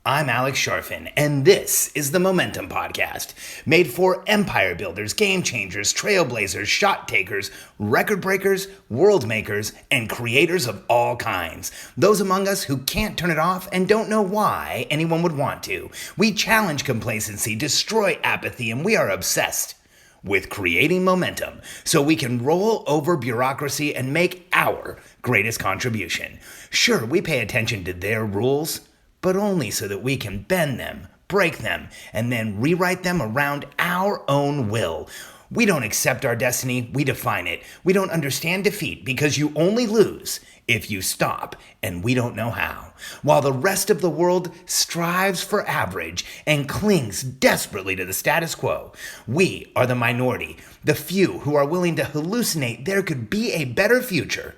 I'm Alex Sharfin, and this is the Momentum Podcast, made for empire builders, game changers, trailblazers, shot takers, record breakers, world makers, and creators of all kinds. Those among us who can't turn it off and don't know why anyone would want to. We challenge complacency, destroy apathy, and we are obsessed with creating momentum so we can roll over bureaucracy and make our greatest contribution. Sure, we pay attention to their rules, but only so that we can bend them, break them, and then rewrite them around our own will. We don't accept our destiny, we define it. We don't understand defeat because you only lose if you stop, and we don't know how. While the rest of the world strives for average and clings desperately to the status quo, we are the minority, the few who are willing to hallucinate there could be a better future.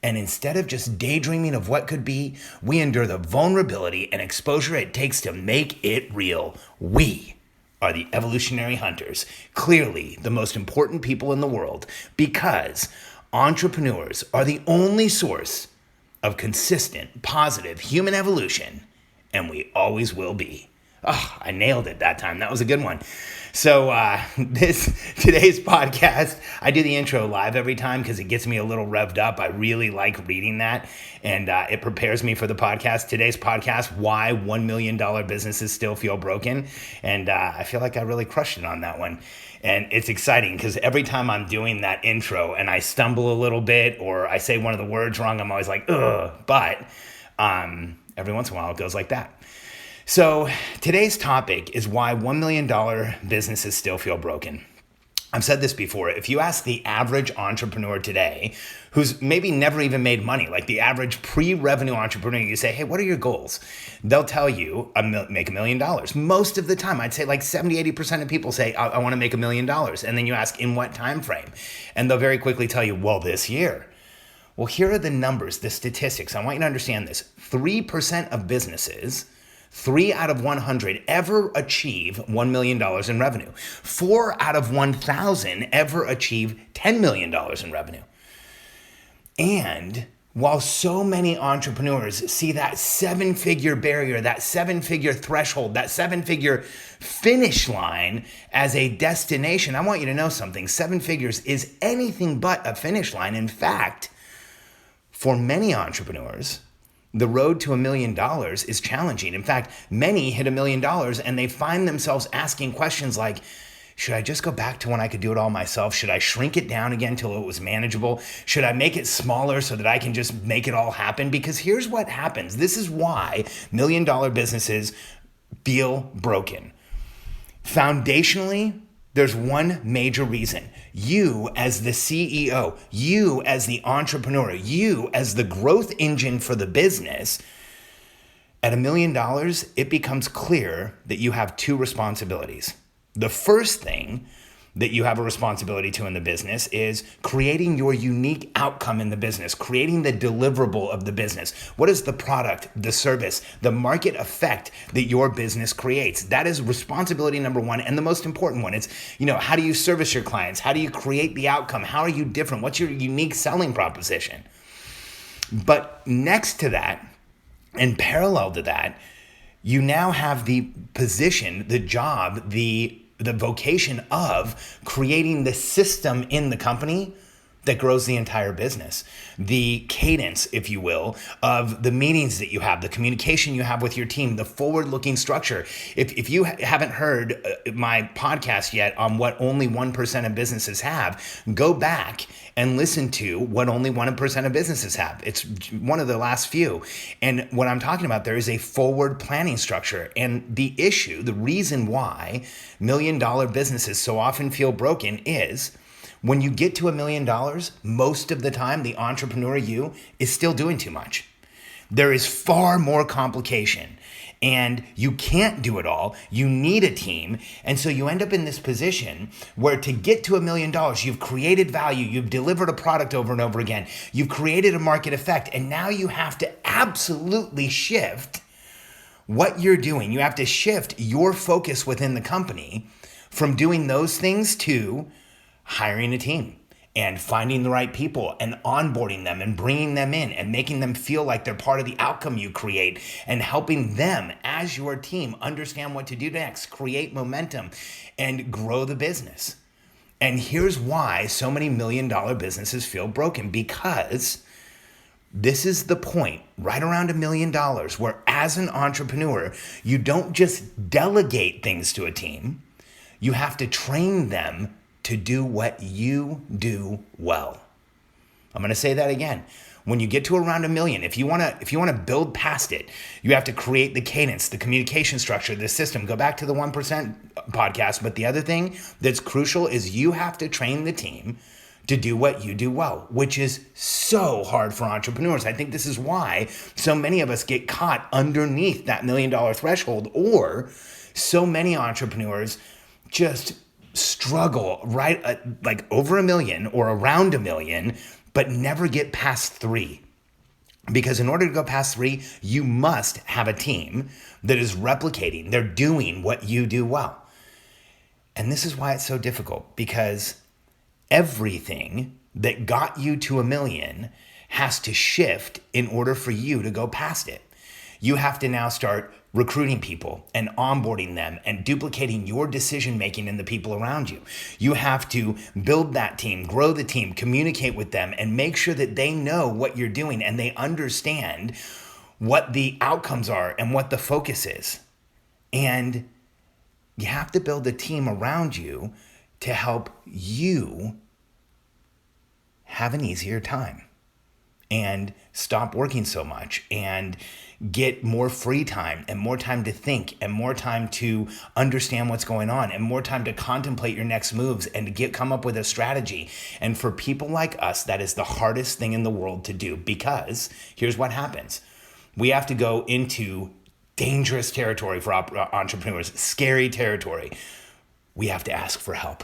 And instead of just daydreaming of what could be, we endure the vulnerability and exposure it takes to make it real. We are the evolutionary hunters, clearly the most important people in the world, because entrepreneurs are the only source of consistent, positive human evolution, and we always will be. Oh, I nailed it that time. That was a good one. So today's podcast, I do the intro live every time because it gets me a little revved up. I really like reading that, and it prepares me for the podcast. Today's podcast, why $1 million businesses still feel broken, and I feel like I really crushed it on that one. And it's exciting because every time I'm doing that intro and I stumble a little bit or I say one of the words wrong, I'm always like, ugh. But every once in a while it goes like that. So today's topic is why $1 million businesses still feel broken. I've said this before. If you ask the average entrepreneur today, who's maybe never even made money, like the average pre-revenue entrepreneur, you say, hey, what are your goals? They'll tell you, make $1 million. Most of the time, I'd say like 70-80% of people say, I want to make $1 million. And then you ask, in what time frame? And they'll very quickly tell you, well, this year. Well, here are the numbers, the statistics. I want you to understand this. 3% of businesses, 3 out of 100 ever achieve $1 million in revenue. 4 out of 1,000 ever achieve $10 million in revenue. And while so many entrepreneurs see that 7-figure barrier, that 7-figure threshold, that 7-figure finish line as a destination, I want you to know something. 7 figures is anything but a finish line. In fact, for many entrepreneurs, the road to $1 million is challenging. In fact, many hit $1 million and they find themselves asking questions like, should I just go back to when I could do it all myself? Should I shrink it down again till it was manageable? Should I make it smaller so that I can just make it all happen? Because here's what happens. This is why $1 million businesses feel broken. Foundationally, there's one major reason. You as the CEO, you as the entrepreneur, you as the growth engine for the business, at $1 million, it becomes clear that you have 2 responsibilities. The first thing that you have a responsibility to in the business is creating your unique outcome in the business, creating the deliverable of the business. What is the product, the service, the market effect that your business creates? That is responsibility number 1 and the most important one. It's, how do you service your clients? How do you create the outcome? How are you different? What's your unique selling proposition? But next to that, and parallel to that, you now have the position, the job, the vocation of creating the system in the company that grows the entire business. The cadence, if you will, of the meetings that you have, the communication you have with your team, the forward-looking structure. If you haven't heard my podcast yet on what only 1% of businesses have, go back and listen to what only 1% of businesses have. It's one of the last few. And what I'm talking about there is a forward planning structure. And the issue, the reason why $1 million businesses so often feel broken is when you get to $1 million, most of the time, the entrepreneur is still doing too much. There is far more complication and you can't do it all. You need a team. And so you end up in this position where to get to $1 million, you've created value, you've delivered a product over and over again, you've created a market effect, and now you have to absolutely shift what you're doing. You have to shift your focus within the company from doing those things to hiring a team and finding the right people and onboarding them and bringing them in and making them feel like they're part of the outcome you create and helping them as your team understand what to do next, create momentum, and grow the business. And here's why so many million-dollar businesses feel broken, because this is the point right around $1 million where as an entrepreneur, you don't just delegate things to a team, you have to train them to do what you do well. I'm going to say that again. When you get to around $1 million, if you want to build past it, you have to create the cadence, the communication structure, the system. Go back to the 1% podcast. But the other thing that's crucial is you have to train the team to do what you do well, which is so hard for entrepreneurs. I think this is why so many of us get caught underneath that $1 million threshold, or so many entrepreneurs just struggle right at like over $1 million or around $1 million, but never get past 3. Because in order to go past 3, you must have a team that is replicating. They're doing what you do well. And this is why it's so difficult, because everything that got you to $1 million has to shift in order for you to go past it. You have to now start recruiting people and onboarding them and duplicating your decision making in the people around you. You have to build that team, grow the team, communicate with them, and make sure that they know what you're doing and they understand what the outcomes are and what the focus is. And you have to build a team around you to help you have an easier time and stop working so much and get more free time and more time to think and more time to understand what's going on and more time to contemplate your next moves and to come up with a strategy. And for people like us, that is the hardest thing in the world to do, because here's what happens. We have to go into dangerous territory for entrepreneurs, scary territory. We have to ask for help.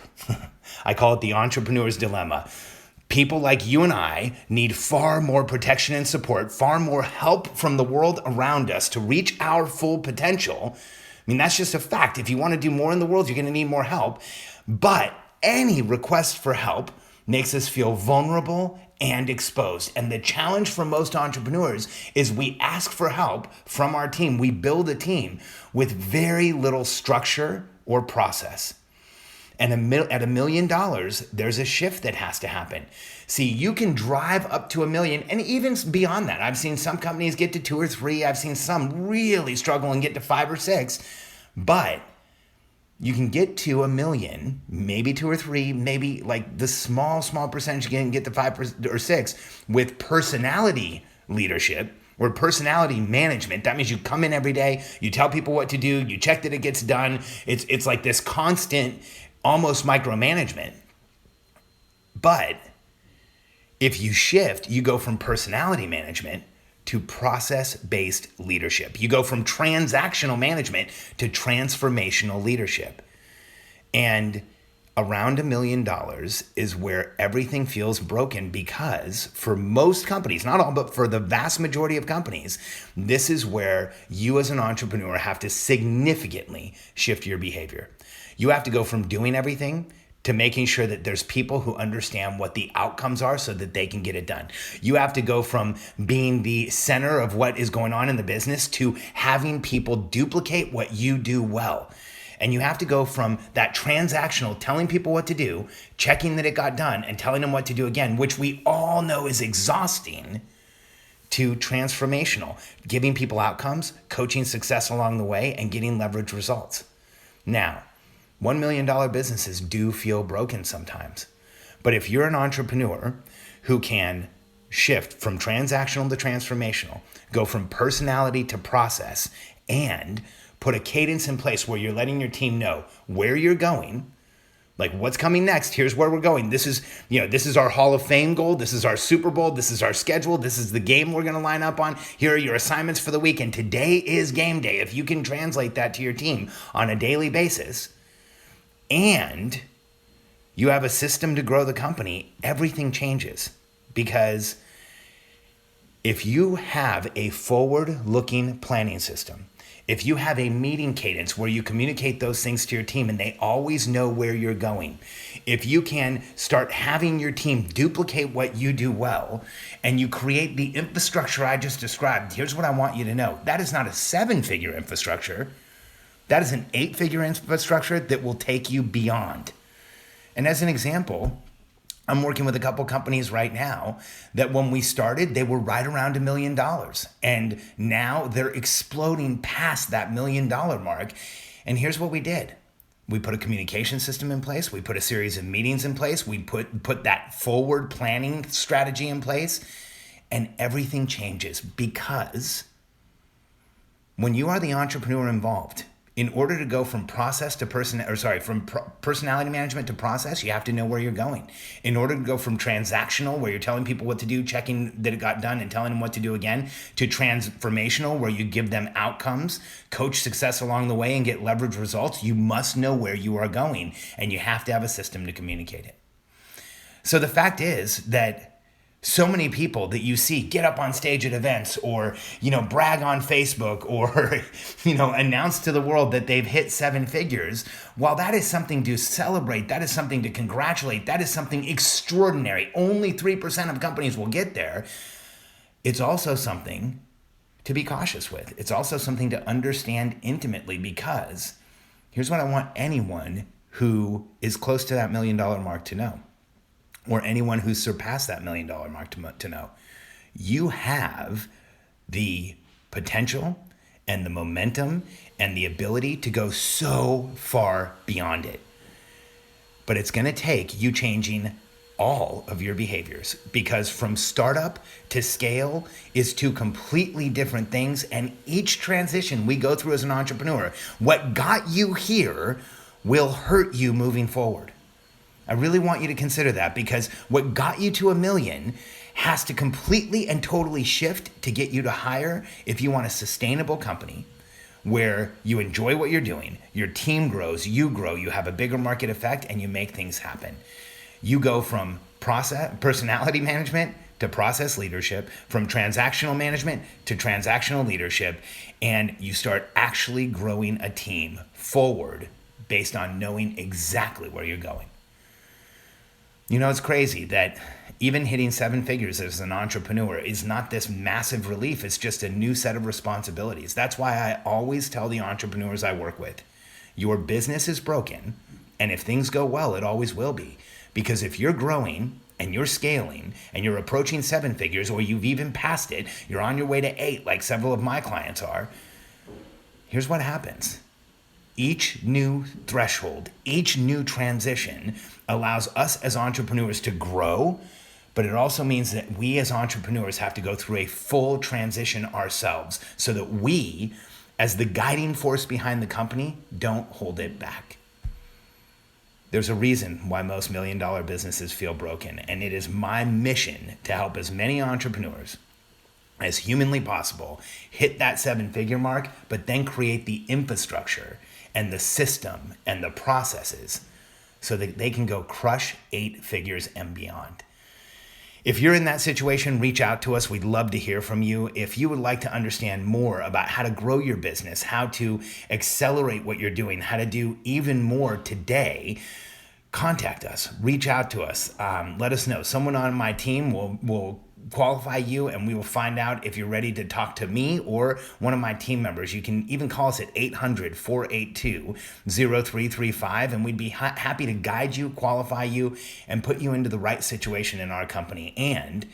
I call it the entrepreneur's dilemma. People like you and I need far more protection and support, far more help from the world around us to reach our full potential. I mean, that's just a fact. If you want to do more in the world, you're going to need more help. But any request for help makes us feel vulnerable and exposed. And the challenge for most entrepreneurs is we ask for help from our team. We build a team with very little structure or process. And at $1 million, there's a shift that has to happen. See, you can drive up to $1 million and even beyond that. I've seen some companies get to 2 or 3. I've seen some really struggle and get to 5 or 6. But you can get to $1 million, maybe 2 or 3, maybe like the small percentage can get to 5 or 6 with personality leadership or personality management. That means you come in every day, you tell people what to do, you check that it gets done. It's like this constant, almost micromanagement. But if you shift, you go from personality management to process-based leadership. You go from transactional management to transformational leadership. And around $1 million is where everything feels broken, because for most companies, not all, but for the vast majority of companies, this is where you as an entrepreneur have to significantly shift your behavior. You have to go from doing everything to making sure that there's people who understand what the outcomes are so that they can get it done. You have to go from being the center of what is going on in the business to having people duplicate what you do well. And you have to go from that transactional, telling people what to do, checking that it got done, and telling them what to do again, which we all know is exhausting, to transformational, giving people outcomes, coaching success along the way, and getting leverage results. Now, $1 million businesses do feel broken sometimes. But if you're an entrepreneur who can shift from transactional to transformational, go from personality to process, and put a cadence in place where you're letting your team know where you're going, like what's coming next, here's where we're going. This is our Hall of Fame goal. This is our Super Bowl. This is our schedule. This is the game we're going to line up on. Here are your assignments for the week. And today is game day. If you can translate that to your team on a daily basis, and you have a system to grow the company, everything changes. Because if you have a forward-looking planning system, if you have a meeting cadence where you communicate those things to your team and they always know where you're going, if you can start having your team duplicate what you do well, and you create the infrastructure I just described, here's what I want you to know. That is not a 7-figure infrastructure. That is an 8-figure infrastructure that will take you beyond. And as an example, I'm working with a couple companies right now that when we started, they were right around $1 million. And now they're exploding past that $1 million mark. And here's what we did. We put a communication system in place. We put a series of meetings in place. We put that forward planning strategy in place. And everything changes because when you are the entrepreneur involved, in order to go from personality management to process, you have to know where you're going. In order to go from transactional, where you're telling people what to do, checking that it got done and telling them what to do again, to transformational, where you give them outcomes, coach success along the way and get leverage results, you must know where you are going and you have to have a system to communicate it. So the fact is that so many people that you see get up on stage at events or, brag on Facebook or, announce to the world that they've hit 7 figures. While that is something to celebrate, that is something to congratulate, that is something extraordinary. Only 3% of companies will get there. It's also something to be cautious with. It's also something to understand intimately, because here's what I want anyone who is close to that $1 million mark to know, or anyone who's surpassed that $1 million mark to know. You have the potential and the momentum and the ability to go so far beyond it. But it's going to take you changing all of your behaviors, because from startup to scale is 2 completely different things. And each transition we go through as an entrepreneur, what got you here will hurt you moving forward. I really want you to consider that, because what got you to $1 million has to completely and totally shift to get you to higher if you want a sustainable company where you enjoy what you're doing, your team grows, you grow, you have a bigger market effect, and you make things happen. You go from personality management to process leadership, from transactional management to transactional leadership, and you start actually growing a team forward based on knowing exactly where you're going. It's crazy that even hitting 7 figures as an entrepreneur is not this massive relief. It's just a new set of responsibilities. That's why I always tell the entrepreneurs I work with, your business is broken, and if things go well, it always will be. Because if you're growing and you're scaling and you're approaching 7 figures, or you've even passed it, you're on your way to 8 like several of my clients are, here's what happens. Each new threshold, each new transition allows us as entrepreneurs to grow, but it also means that we as entrepreneurs have to go through a full transition ourselves so that we, as the guiding force behind the company, don't hold it back. There's a reason why most $1 million businesses feel broken, and it is my mission to help as many entrepreneurs as humanly possible hit that 7-figure mark, but then create the infrastructure and the system and the processes so that they can go crush 8 figures and beyond. If you're in that situation, reach out to us. We'd love to hear from you. If you would like to understand more about how to grow your business, how to accelerate what you're doing, how to do even more today, contact us, reach out to us. Let us know. Someone on my team will qualify you, and we will find out if you're ready to talk to me or one of my team members. You can even call us at 800-482-0335, and we'd be happy to guide you, qualify you, and put you into the right situation in our company. And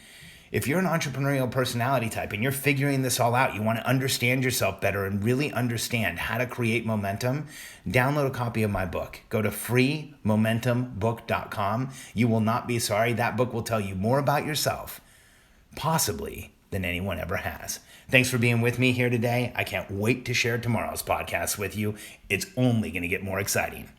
if you're an entrepreneurial personality type and you're figuring this all out, you want to understand yourself better and really understand how to create momentum, download a copy of my book. Go to freemomentumbook.com. You will not be sorry. That book will tell you more about yourself, possibly, than anyone ever has. Thanks for being with me here today. I can't wait to share tomorrow's podcast with you. It's only going to get more exciting.